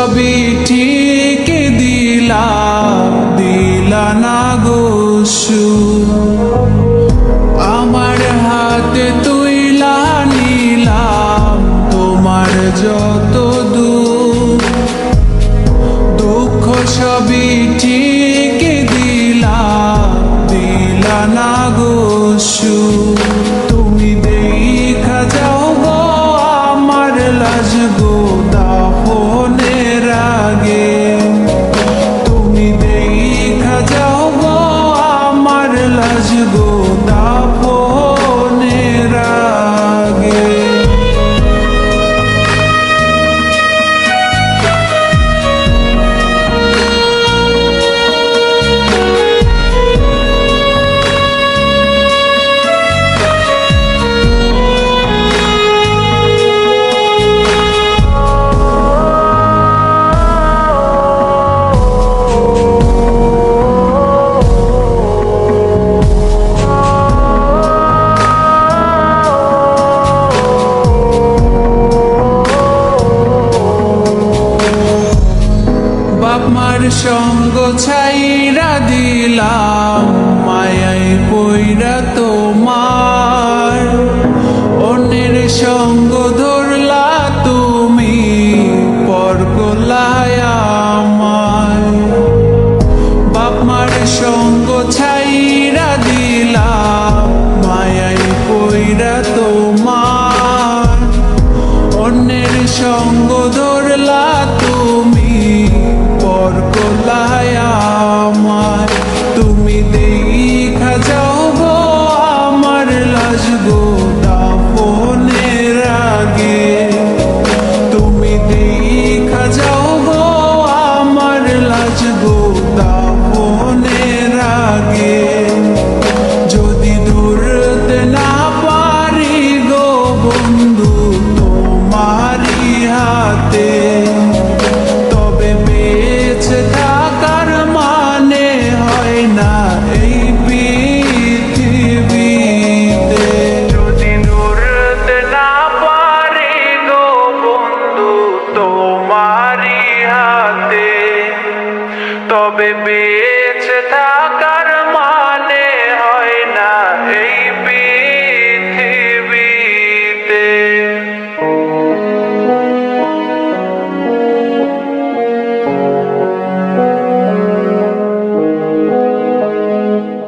সবই ঠিক দিলা না গো সুর। আমার হাতে তুইলা নিলাম তোমার যত দুঃখ, দুঃখ সবই ঠিক দিলা না গো সুর। তুমি দেখা যাও গো আমার লাজ গো দাফনের আগে, তুমি দেখা যাও গো আমার লাজ গো দাফনের আগে। বাপমার সঙ্গ ছাইরা দিলাম মায়ায় পইরা তোমার, অন্যের সঙ্গ ধরলা তুমি পর করলায় আমায়। বাপমার সঙ্গ ছাইরা দিলাম মায়ায় পইরা তোমার, অন্যের সঙ্গ ধরলা তুমি পর করলায় আমায়। তুমি দেখা যাও গো আমার লাজ গো দাফনের আগে, তুমি